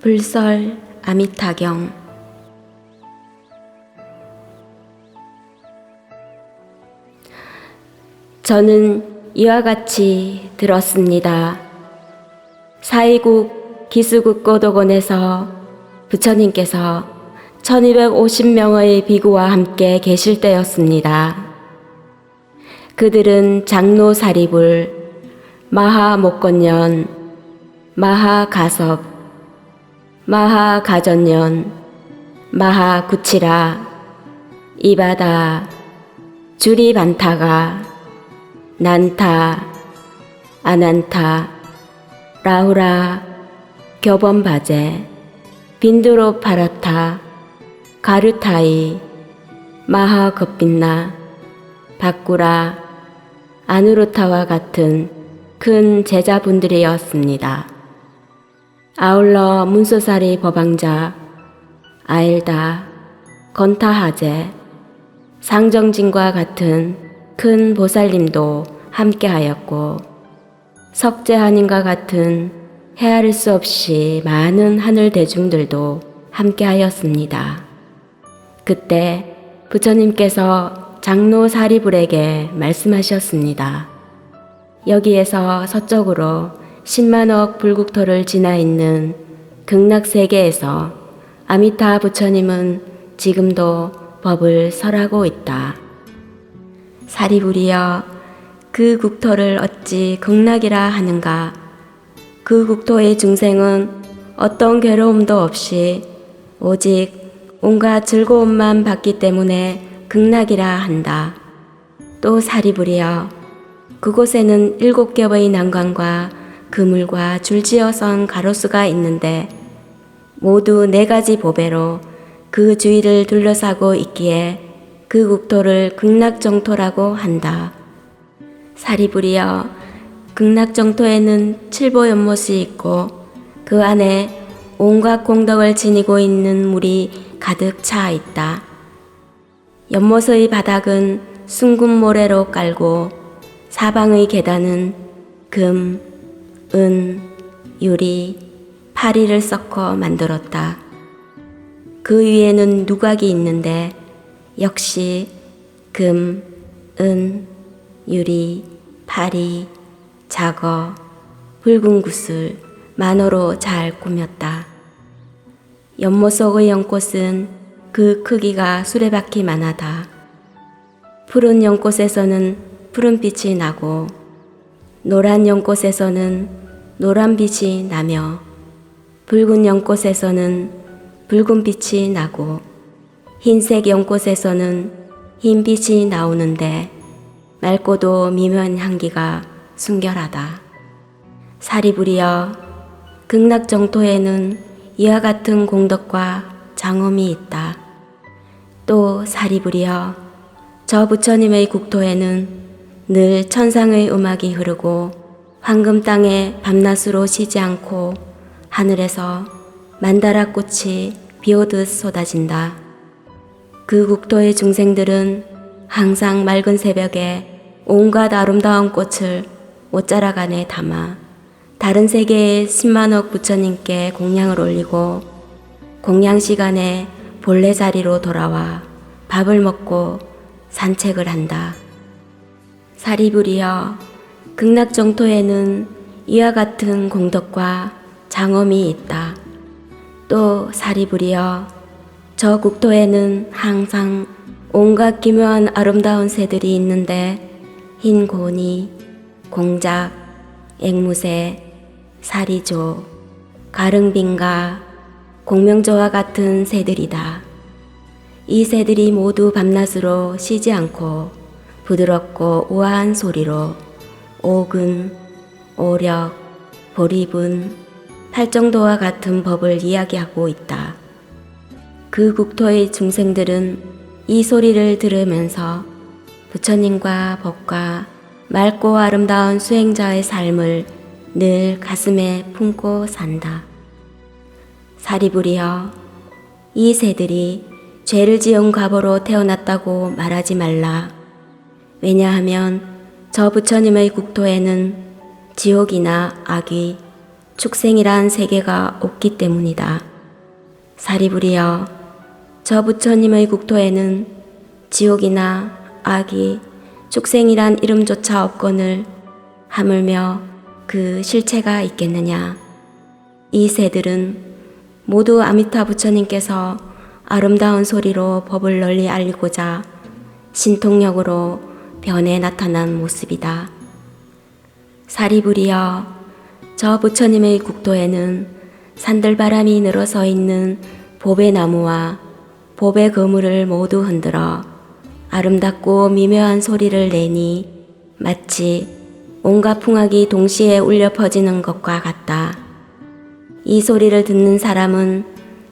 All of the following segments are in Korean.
불설 아미타경. 저는 이와 같이 들었습니다. 사이국 기수국고도곤에서 부처님께서 1250명의 비구와 함께 계실 때였습니다. 그들은 장로사리불, 마하목건년, 마하가섭, 마하가전년, 마하구치라, 이바다, 주리반타가, 난타, 아난타, 라후라, 교범바제, 빈두로파라타, 가르타이, 마하겁빈나, 바꾸라, 아누루타와 같은 큰 제자분들이었습니다. 아울러 문소사리 법왕자, 아일다, 건타하제, 상정진과 같은 큰 보살님도 함께하였고, 석재하님과 같은 헤아릴 수 없이 많은 하늘 대중들도 함께하였습니다. 그때 부처님께서 장로 사리불에게 말씀하셨습니다. 여기에서 서쪽으로 10만억 불국토를 지나 있는 극락세계에서 아미타 부처님은 지금도 법을 설하고 있다. 사리불이여, 그 국토를 어찌 극락이라 하는가? 그 국토의 중생은 어떤 괴로움도 없이 오직 온갖 즐거움만 받기 때문에 극락이라 한다. 또 사리불이여, 그곳에는 7겹의 난관과 그물과 줄지어 선 가로수가 있는데 모두 4가지 보배로 그 주위를 둘러싸고 있기에 그 국토를 극락정토라고 한다. 사리불이여, 극락정토에는 7보연못이 있고 그 안에 온갖 공덕을 지니고 있는 물이 가득 차 있다. 연못의 바닥은 순금모래로 깔고 사방의 계단은 금, 은, 유리, 파리를 섞어 만들었다. 그 위에는 누각이 있는데 역시 금, 은, 유리, 파리, 자거, 붉은 구슬, 만호로 잘 꾸몄다. 연못 속의 연꽃은 그 크기가 수레바퀴만하다. 푸른 연꽃에서는 푸른빛이 나고 노란 연꽃에서는 노란빛이 나며 붉은 연꽃에서는 붉은빛이 나고 흰색 연꽃에서는 흰빛이 나오는데 맑고도 미묘한 향기가 순결하다. 사리불이여, 극락정토에는 이와 같은 공덕과 장엄이 있다. 또 사리불이여, 저 부처님의 국토에는 늘 천상의 음악이 흐르고 황금 땅에 밤낮으로 쉬지 않고 하늘에서 만다라꽃이 비오듯 쏟아진다. 그 국토의 중생들은 항상 맑은 새벽에 온갖 아름다운 꽃을 옷자락 안에 담아 다른 세계의 10만억 부처님께 공양을 올리고 공양 시간에 본래 자리로 돌아와 밥을 먹고 산책을 한다. 사리불이여, 극락정토에는 이와 같은 공덕과 장엄이 있다. 또 사리불이여, 저 국토에는 항상 온갖 기묘한 아름다운 새들이 있는데 흰 고니, 공작, 앵무새, 사리조, 가릉빙가, 공명조와 같은 새들이다. 이 새들이 모두 밤낮으로 쉬지 않고 부드럽고 우아한 소리로 오근, 오력, 보리분, 팔정도와 같은 법을 이야기하고 있다. 그 국토의 중생들은 이 소리를 들으면서 부처님과 법과 맑고 아름다운 수행자의 삶을 늘 가슴에 품고 산다. 사리불이여, 이 새들이 죄를 지은 과보로 태어났다고 말하지 말라. 왜냐하면 저 부처님의 국토에는 지옥이나 악귀, 축생이란 세계가 없기 때문이다. 사리부리여, 저 부처님의 국토에는 지옥이나 악이 축생이란 이름조차 없거늘 하물며 그 실체가 있겠느냐. 이 새들은 모두 아미타 부처님께서 아름다운 소리로 법을 널리 알리고자 신통력으로 변해 나타난 모습이다. 사리부리여, 저 부처님의 국토에는 산들바람이 늘어서 있는 보배 나무와 보배 그물을 모두 흔들어 아름답고 미묘한 소리를 내니 마치 온갖 풍악이 동시에 울려 퍼지는 것과 같다. 이 소리를 듣는 사람은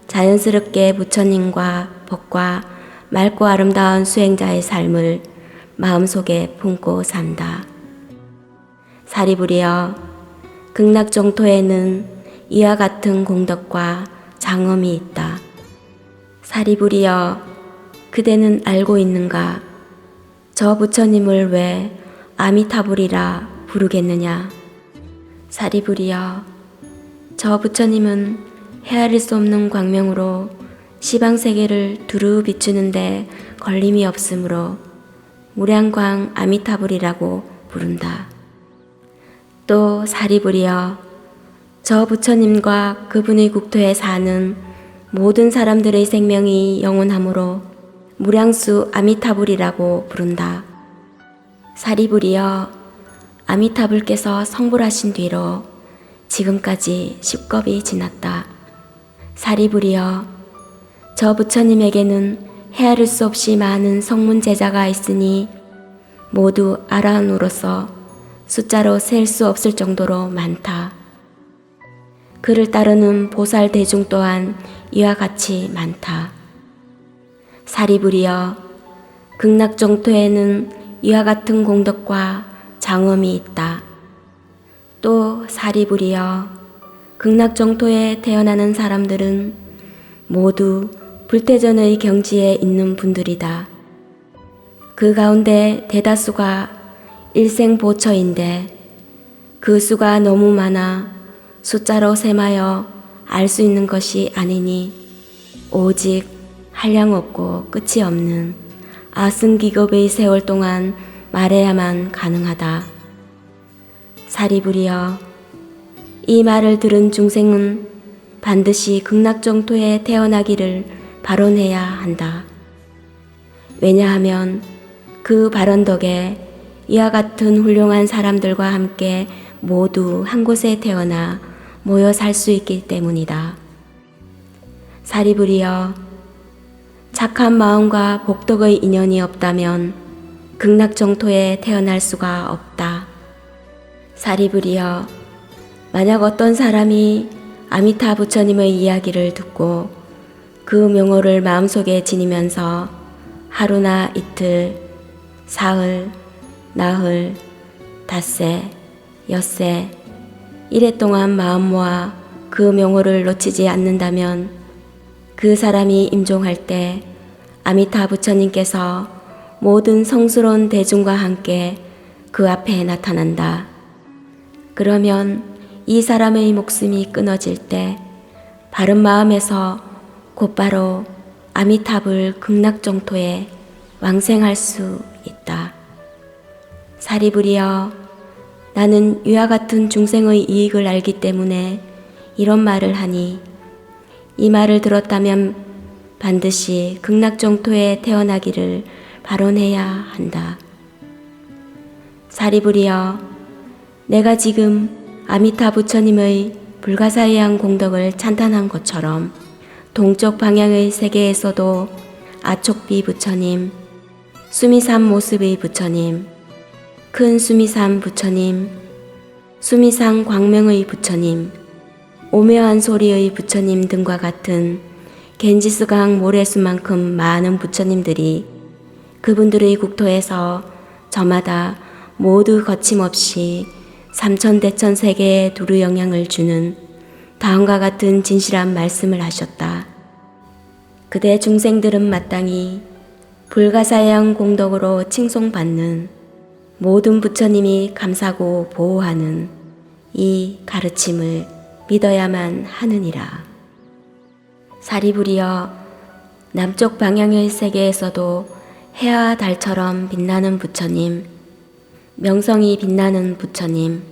자연스럽게 부처님과 법과 맑고 아름다운 수행자의 삶을 마음속에 품고 산다. 사리부리여, 극락정토에는 이와 같은 공덕과 장엄이 있다. 사리부리여, 그대는 알고 있는가? 저 부처님을 왜 아미타불이라 부르겠느냐? 사리부리여, 저 부처님은 헤아릴 수 없는 광명으로 시방세계를 두루 비추는데 걸림이 없으므로 무량광 아미타불이라고 부른다. 또 사리부리여, 저 부처님과 그분의 국토에 사는 모든 사람들의 생명이 영원하므로 무량수 아미타불이라고 부른다. 사리부리여, 아미타불께서 성불하신 뒤로 지금까지 10겁이 지났다. 사리부리여, 저 부처님에게는 헤아릴 수 없이 많은 성문 제자가 있으니 모두 아라한으로서 숫자로 셀 수 없을 정도로 많다. 그를 따르는 보살 대중 또한 이와 같이 많다. 사리부리여, 극락정토에는 이와 같은 공덕과 장엄이 있다. 또 사리부리여, 극락정토에 태어나는 사람들은 모두 불태전의 경지에 있는 분들이다. 그 가운데 대다수가 일생보처인데 그 수가 너무 많아 숫자로 셈하여 알 수 있는 것이 아니니 오직 한량없고 끝이 없는 아승기급의 세월 동안 말해야만 가능하다. 사리부리여, 이 말을 들은 중생은 반드시 극락정토에 태어나기를 발언해야 한다. 왜냐하면 그 발언 덕에 이와 같은 훌륭한 사람들과 함께 모두 한 곳에 태어나 모여 살 수 있기 때문이다. 사리부리여, 착한 마음과 복덕의 인연이 없다면 극락정토에 태어날 수가 없다. 사리부리여, 만약 어떤 사람이 아미타 부처님의 이야기를 듣고 그 명호를 마음속에 지니면서 하루나 이틀, 사흘, 나흘, 닷새, 엿새, 이래 동안 마음 모아 그 명호를 놓치지 않는다면 그 사람이 임종할 때 아미타 부처님께서 모든 성스러운 대중과 함께 그 앞에 나타난다. 그러면 이 사람의 목숨이 끊어질 때 바른 마음에서 곧바로 아미타불 극락정토에 왕생할 수 있다. 사리부리여, 나는 이와 같은 중생의 이익을 알기 때문에 이런 말을 하니 이 말을 들었다면 반드시 극락정토에 태어나기를 발언해야 한다. 사리부리여, 내가 지금 아미타 부처님의 불가사의한 공덕을 찬탄한 것처럼 동쪽 방향의 세계에서도 아촉비 부처님, 수미산 모습의 부처님, 큰 수미산 부처님, 수미산 광명의 부처님, 오묘한 소리의 부처님 등과 같은 겐지스강 모래수만큼 많은 부처님들이 그분들의 국토에서 저마다 모두 거침없이 삼천대천 세계에 두루 영향을 주는 다음과 같은 진실한 말씀을 하셨다. 그대 중생들은 마땅히 불가사의한 공덕으로 칭송받는 모든 부처님이 감사고 보호하는 이 가르침을 믿어야만 하느니라. 사리부리여, 남쪽 방향의 세계에서도 해와 달처럼 빛나는 부처님, 명성이 빛나는 부처님,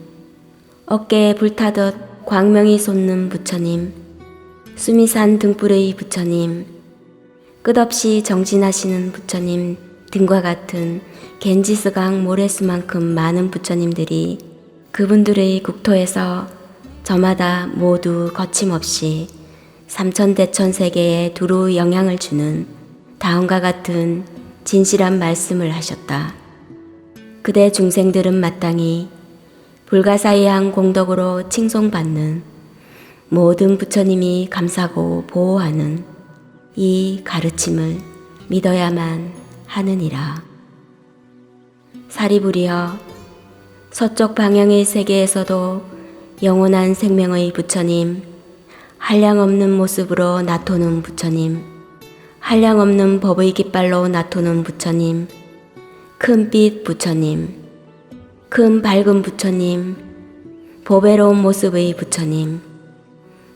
어깨에 불타듯 광명이 솟는 부처님, 수미산 등불의 부처님, 끝없이 정진하시는 부처님 등과 같은 겐지스강 모래수만큼 많은 부처님들이 그분들의 국토에서 저마다 모두 거침없이 삼천대천세계에 두루 영향을 주는 다음과 같은 진실한 말씀을 하셨다. 그대 중생들은 마땅히 불가사의한 공덕으로 칭송받는 모든 부처님이 감사고 보호하는 이 가르침을 믿어야만 하느니라. 사리부리여, 서쪽 방향의 세계에서도 영원한 생명의 부처님, 한량없는 모습으로 나토는 부처님, 한량없는 법의 깃발로 나토는 부처님, 큰빛 부처님, 큰 밝은 부처님, 보배로운 모습의 부처님,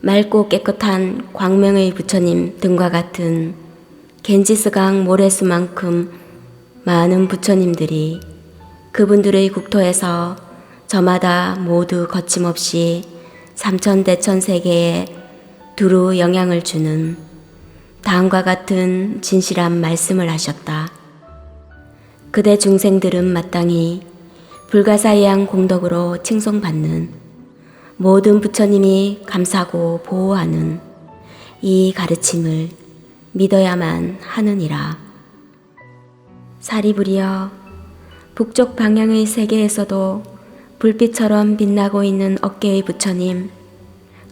맑고 깨끗한 광명의 부처님 등과 같은 겐지스강 모래수만큼 많은 부처님들이 그분들의 국토에서 저마다 모두 거침없이 삼천대천세계에 두루 영향을 주는 다음과 같은 진실한 말씀을 하셨다. 그대 중생들은 마땅히 불가사의한 공덕으로 칭송받는 모든 부처님이 감사고 보호하는 이 가르침을 믿어야만 하느니라. 사리부리여, 북쪽 방향의 세계에서도 불빛처럼 빛나고 있는 어깨의 부처님,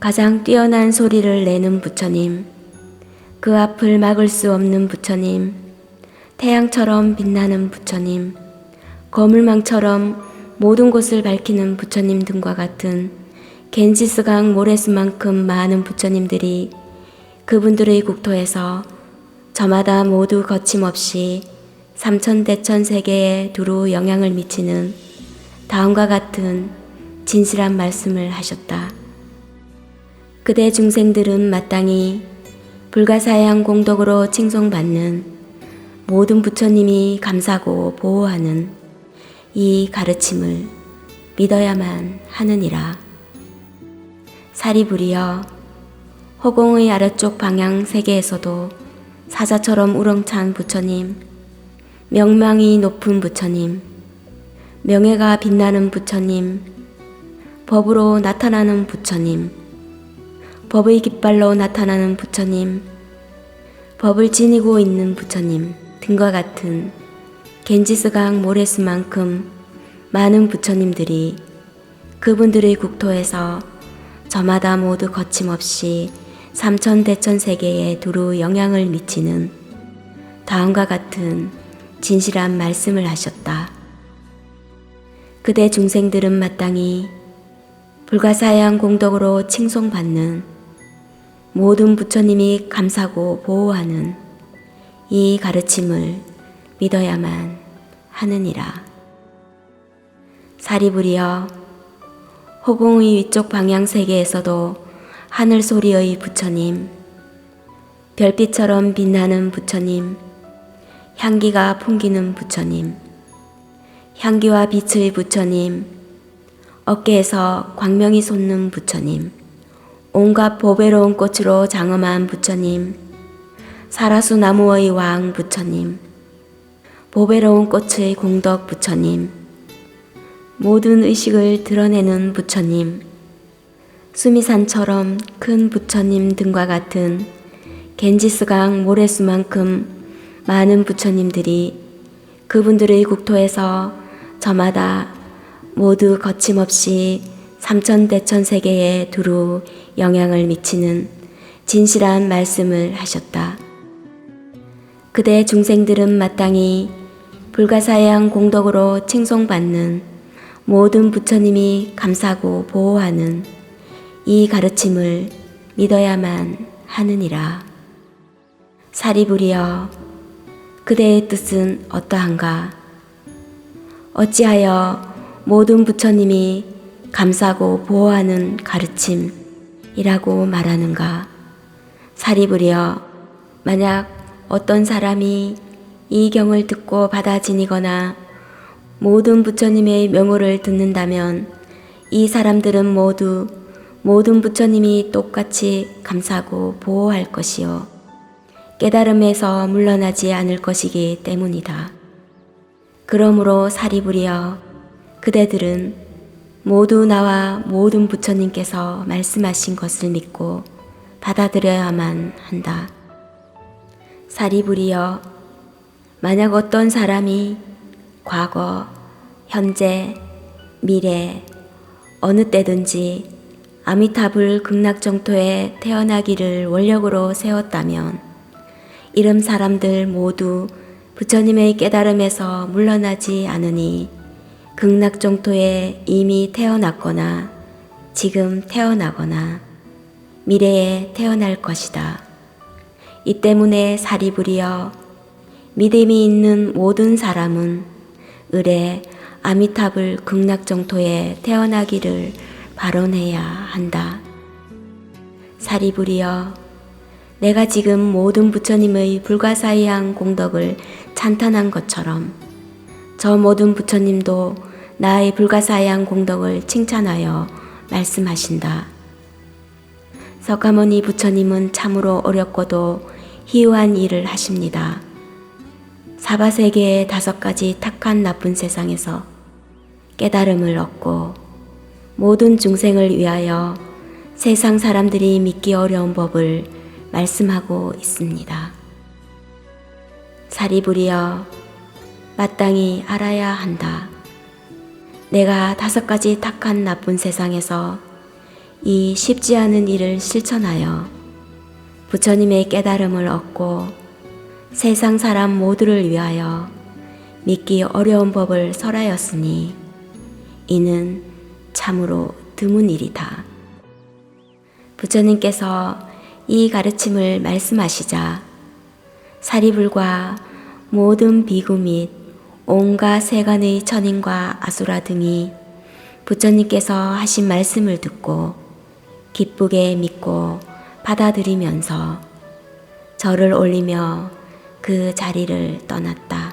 가장 뛰어난 소리를 내는 부처님, 그 앞을 막을 수 없는 부처님, 태양처럼 빛나는 부처님, 거물망처럼 모든 곳을 밝히는 부처님 등과 같은 겐지스강 모래수만큼 많은 부처님들이 그분들의 국토에서 저마다 모두 거침없이 삼천대천세계에 두루 영향을 미치는 다음과 같은 진실한 말씀을 하셨다. 그대 중생들은 마땅히 불가사의한 공덕으로 칭송받는 모든 부처님이 감사고 보호하는 이 가르침을 믿어야만 하느니라. 사리부리여, 허공의 아래쪽 방향 세계에서도 사자처럼 우렁찬 부처님, 명망이 높은 부처님, 명예가 빛나는 부처님, 법으로 나타나는 부처님, 법의 깃발로 나타나는 부처님, 법을 지니고 있는 부처님 등과 같은 겐지스강 모래수만큼 많은 부처님들이 그분들의 국토에서 저마다 모두 거침없이 삼천대천세계에 두루 영향을 미치는 다음과 같은 진실한 말씀을 하셨다. 그대 중생들은 마땅히 불가사의한 공덕으로 칭송받는 모든 부처님이 감사고 보호하는 이 가르침을 믿어야만 하느니라. 사리부리여, 허공의 위쪽 방향 세계에서도 하늘 소리의 부처님, 별빛처럼 빛나는 부처님, 향기가 풍기는 부처님, 향기와 빛의 부처님, 어깨에서 광명이 솟는 부처님, 온갖 보배로운 꽃으로 장엄한 부처님, 사라수 나무의 왕 부처님, 보배로운 꽃의 공덕 부처님, 모든 의식을 드러내는 부처님, 수미산처럼 큰 부처님 등과 같은 겐지스강 모래수만큼 많은 부처님들이 그분들의 국토에서 저마다 모두 거침없이 삼천대천세계에 두루 영향을 미치는 진실한 말씀을 하셨다. 그대 중생들은 마땅히 불가사의한 공덕으로 칭송받는 모든 부처님이 감사고 보호하는 이 가르침을 믿어야만 하느니라. 사리부리여, 그대의 뜻은 어떠한가? 어찌하여 모든 부처님이 감사고 보호하는 가르침, 이라고 말하는가? 사리부리여, 만약 어떤 사람이 이 경을 듣고 받아지니거나 모든 부처님의 명호를 듣는다면 이 사람들은 모두 모든 부처님이 똑같이 감사하고 보호할 것이요 깨달음에서 물러나지 않을 것이기 때문이다. 그러므로 사리부리여, 그대들은 모두 나와 모든 부처님께서 말씀하신 것을 믿고 받아들여야만 한다. 사리부리여, 만약 어떤 사람이 과거, 현재, 미래, 어느 때든지 아미타불 극락정토에 태어나기를 원력으로 세웠다면 이런 사람들 모두 부처님의 깨달음에서 물러나지 않으니 극락정토에 이미 태어났거나 지금 태어나거나 미래에 태어날 것이다. 이 때문에 사리부리여, 믿음이 있는 모든 사람은 을에 아미타불 극락정토에 태어나기를 발언해야 한다. 사리부리여, 내가 지금 모든 부처님의 불가사의한 공덕을 찬탄한 것처럼 저 모든 부처님도 나의 불가사의한 공덕을 칭찬하여 말씀하신다. 석가모니 부처님은 참으로 어렵고도 희유한 일을 하십니다. 사바세계의 5가지 탁한 나쁜 세상에서 깨달음을 얻고 모든 중생을 위하여 세상 사람들이 믿기 어려운 법을 말씀하고 있습니다. 사리부리여, 마땅히 알아야 한다. 내가 5가지 탁한 나쁜 세상에서 이 쉽지 않은 일을 실천하여 부처님의 깨달음을 얻고 세상 사람 모두를 위하여 믿기 어려운 법을 설하였으니 이는 참으로 드문 일이다. 부처님께서 이 가르침을 말씀하시자 사리불과 모든 비구 및 온갖 세간의 천인과 아수라 등이 부처님께서 하신 말씀을 듣고 기쁘게 믿고 받아들이면서 절을 올리며 그 자리를 떠났다.